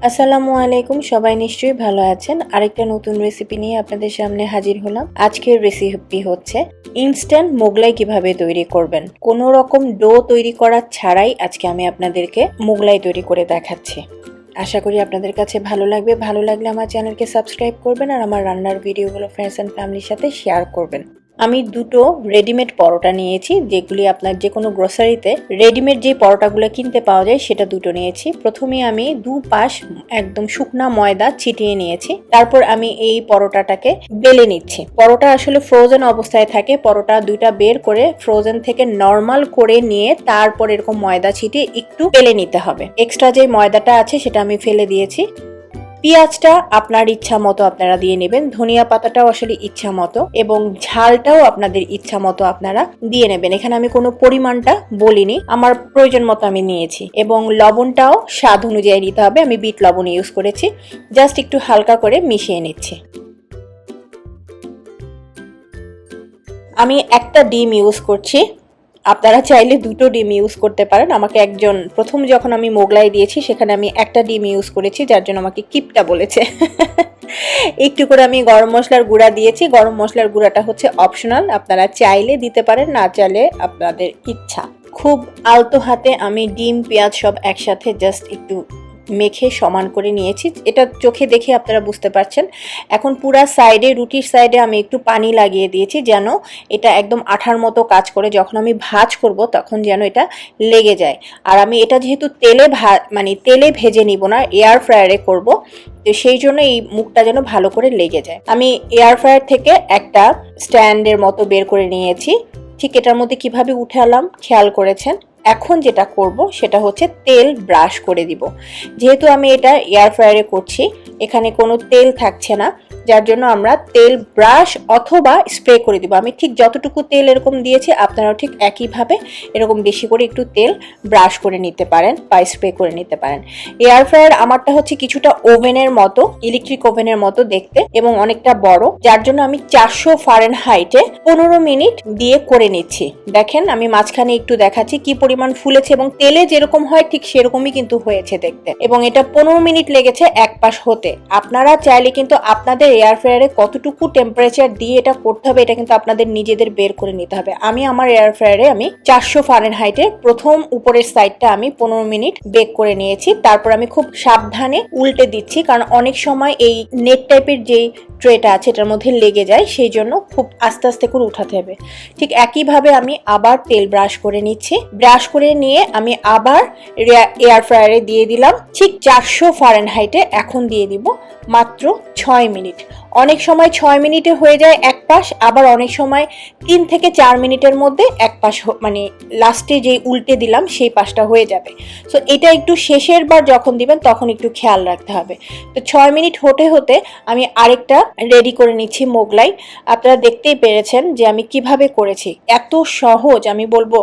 আসসালামু আলাইকুম, সবাই নিশ্চয়ই ভালো আছেন। আরেকটা নতুন রেসিপি নিয়ে আপনাদের সামনে হাজির হলাম। আজকের রেসিপি হচ্ছে ইনস্ট্যান্ট মোগলাই কিভাবে তৈরি করবেন। কোনো রকম ডো তৈরি করা ছাড়াই আজকে আমি আপনাদেরকে মোগলাই তৈরি করে দেখাচ্ছি। আশা করি আপনাদের কাছে ভালো লাগবে। ভালো লাগলে আমার চ্যানেলকে সাবস্ক্রাইব করবেন আর আমার রান্নার ভিডিওগুলো ফ্রেন্ডস অ্যান্ড ফ্যামিলির সাথে শেয়ার করবেন। আমি দুটো রেডিমেড পরোটা নিয়েছি, যেগুলি আপনার যে কোনো গ্রোসারিতে রেডিমেড যে পরোটাগুলো কিনতে পাওয়া যায় সেটা দুটো নিয়েছি। প্রথমে আমি দুপাশ একদম শুকনা ময়দা ছিটিয়ে নিয়েছি, তারপর আমি এই পরোটাটাকে বেলে নিচ্ছি। পরোটা আসলে ফ্রোজেন অবস্থায় থাকে, পরোটা দুইটা বের করে ফ্রোজেন থেকে নর্মাল করে নিয়ে তারপর এরকম ময়দা ছিটিয়ে একটু বেলে নিতে হবে। এক্সট্রা যে ময়দাটা আছে সেটা আমি ফেলে দিয়েছি। পেঁয়াজটা আপনার ইচ্ছা মতো আপনারা দিয়ে নেবেন, ধনিয়া পাতাটাও আসলে ইচ্ছা মতো, এবং ঝালটাও আপনাদের ইচ্ছা মতো আপনারা দিয়ে নেবেন। এখানে আমি কোনো পরিমাণটা বলিনি, আমার প্রয়োজন মতো আমি নিয়েছি। এবং লবণটাও স্বাদ অনুযায়ী নিতে হবে, আমি বিট লবণ ইউজ করেছি। জাস্ট একটু হালকা করে মিশিয়ে নিচ্ছি। আমি একটা ডিম ইউজ করছি, আপনারা চাইলে দুটো ডিম ইউজ করতে পারেন। আমাকে একজন প্রথম যখন আমি মোগলাই দিয়েছি সেখানে আমি একটা ডিম ইউজ করেছি, যার জন্য আমাকে কিপটা বলেছে। একটু করে আমি গরম মশলার গুঁড়া দিয়েছি। গরম মশলার গুঁড়াটা হচ্ছে অপশনাল, আপনারা চাইলে দিতে পারেন, না চাইলে আপনাদের ইচ্ছা। খুব আলতো হাতে আমি ডিম পেঁয়াজ সব একসাথে জাস্ট একটু মেখে সমান করে নিয়েছি। এটা চোখে দেখে আপনারা বুঝতে পারছেন। এখন পুরা সাইডে, রুটির সাইডে আমি একটু পানি লাগিয়ে দিয়েছি, যেন এটা একদম আঠার মতো কাজ করে। যখন আমি ভাজ করব তখন যেন এটা লেগে যায়। আর আমি এটা যেহেতু তেলে ভেজে নিব না, এয়ার ফ্রায়ারে করব, তো সেই জন্য এই মুখটা যেন ভালো করে লেগে যায়। আমি এয়ার ফ্রায়ার থেকে একটা স্ট্যান্ডের মতো বের করে নিয়েছি। ঠিক এটার মধ্যে কিভাবে উঠালাম খেয়াল করেছেন। এখন যেটা করব সেটা হচ্ছে তেল ব্রাশ করে দিব। যেহেতু আমি এটা এয়ার ফ্রায়ারে করছি, এখানে কোনো তেল থাকছে না, যার জন্য আমরা তেল ব্রাশ অথবা স্প্রে করে দিব। আমি ঠিক যতটুকু তেল এরকম দিয়েছি, আপনারাও ঠিক একইভাবে এরকম বেশি করে একটু তেল ব্রাশ করে নিতে পারেন বা স্প্রে করে নিতে পারেন। এয়ার ফ্রায়ার আমারটা হচ্ছে কিছুটা ওভেনের মতো, ইলেকট্রিক ওভেনের মতো দেখতে, এবং অনেকটা বড়, যার জন্য আমি 400 ফারেনহাইটে 15 মিনিট দিয়ে করে নিচ্ছি। দেখেন আমি মাঝখানে একটু দেখাচ্ছি কি পরিমাণ ফুলেছে, এবং তেলে যেরকম হয় ঠিক সেরকমই কিন্তু হয়েছে দেখতে। এবং এটা 15 মিনিট লেগেছে এক পাশ হতে। আপনারা চাইলে কিন্তু আপনাদের এয়ার ফ্রায়ারে কতটুকু টেম্পারেচার দিয়ে এটা করতে হবে এটা কিন্তু আপনাদের নিজেদের বের করে নিতে হবে। আমি আমার এয়ার ফ্রায়ারে আমি 400 ফারেনহাইটে প্রথম উপরের সাইডটা আমি 15 মিনিট বেক করে নিয়েছি। তারপর আমি খুব সাবধানে উল্টে দিচ্ছি, কারণ অনেক সময় এই নেট টাইপের যেই ট্রেটা আছে এটার মধ্যে লেগে যায়, সেই জন্য খুব আস্তে আস্তে করে উঠাতে হবে। ঠিক একইভাবে আমি আবার তেল ব্রাশ করে নিচ্ছি। ব্রাশ করে নিয়ে আমি আবার এয়ার ফ্রায়ারে দিয়ে দিলাম ঠিক 400 ফারেনহাইটে। এখন দিয়ে দিব মাত্র 6 মিনিট। অনেক সময় 6 মিনিটে হয়ে যায় এক পাশ, আবার অনেক সময় 3 থেকে 4 মিনিটের মধ্যে এক পাশ, মানে লাস্টে যে উল্টে দিলাম সেই পাশটা হয়ে যাবে। সো এটা একটু শেষের বার যখন দিবেন তখন একটু খেয়াল রাখতে হবে। তো 6 মিনিট হতে হতে আমি আরেকটা রেডি করে নিচ্ছি মোগলাই। আপনারা দেখতেই পেরেছেন যে আমি কিভাবে করেছি। এত সহজ, আমি বলবো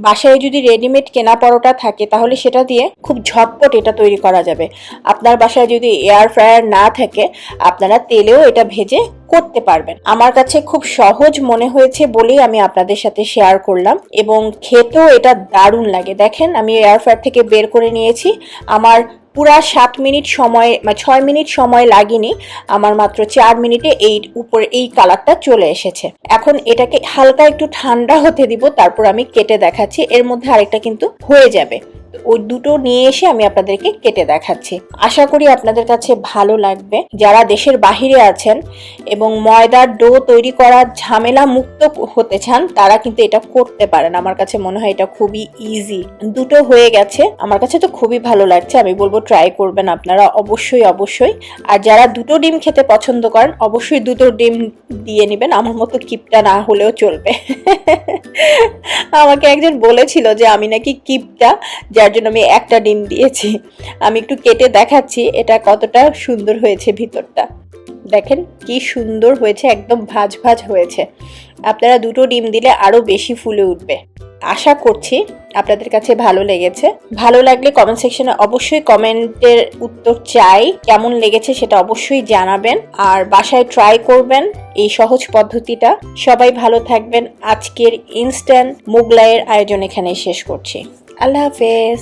বাসায় যদি রেডিমেড কেনা পরোটা থাকে তাহলে সেটা দিয়ে খুব ঝটপট এটা তৈরি করা যাবে। আপনার বাসায় যদি এয়ার ফ্রায়ার না থাকে আপনারা তেলেও এটা ভেজে করতে পারবেন। আমার কাছে খুব সহজ মনে হয়েছে বলেই আমি আপনাদের সাথে শেয়ার করলাম, এবং খেতেও এটা দারুণ লাগে। দেখেন আমি এয়ার ফ্রায়ার থেকে বের করে নিয়েছি। আমার পুরা 7 মিনিট সময়, 6 মিনিট সময় লাগেনি, আমার মাত্র 4 মিনিটে এই উপরে এই কালারটা চলে এসেছে। এখন এটাকে হালকা একটু ঠান্ডা হতে দিব, তারপর আমি কেটে দেখাচ্ছি। এর মধ্যে আরেকটা কিন্তু হয়ে যাবে, ওই দুটো নিয়ে এসে আমি আপনাদেরকে কেটে দেখাচ্ছি। আশা করি আপনাদের কাছে ভালো লাগবে। যারা দেশের বাহিরে আছেন এবং ময়দার ডো তৈরি করার ঝামেলা মুক্ত হতে চান তারা কিন্তু এটা করতে পারেন। আমার কাছে মনে হয় এটা খুবই ইজি। দুটো হয়ে গেছে, আমার কাছে তো খুবই ভালো লাগছে। আমি বলবো ট্রাই করবেন আপনারা অবশ্যই অবশ্যই। আর যারা দুটো ডিম খেতে পছন্দ করেন অবশ্যই দুটো ডিম দিয়ে নেবেন, আমার মতো কিপটা না হলেও চলবে। আমাকে একজন বলেছিল যে আমি নাকি কিপটা, যার জন্য আমি একটা ডিম দিয়েছি। আমি একটু কেটে দেখাচ্ছি এটা কতটা সুন্দর হয়েছে। ভিতরটা দেখেন কি সুন্দর হয়েছে, একদম ভাজ ভাজ হয়েছে। আপনারা দুটো ডিম দিলে আরো বেশি ফুলে উঠবে। আশা করছি আপনাদের কাছে ভালো লেগেছে। ভালো লাগলে কমেন্ট সেকশনে অবশ্যই কমেন্টের উত্তর চাই, কেমন লেগেছে সেটা অবশ্যই জানাবেন। আর বাসায় ট্রাই করবেন এই সহজ পদ্ধতিটা। সবাই ভালো থাকবেন। আজকের ইনস্ট্যান্ট মোগলাইয়ের আয়োজন এখানেই শেষ করছি। আল্লাহ হাফেজ।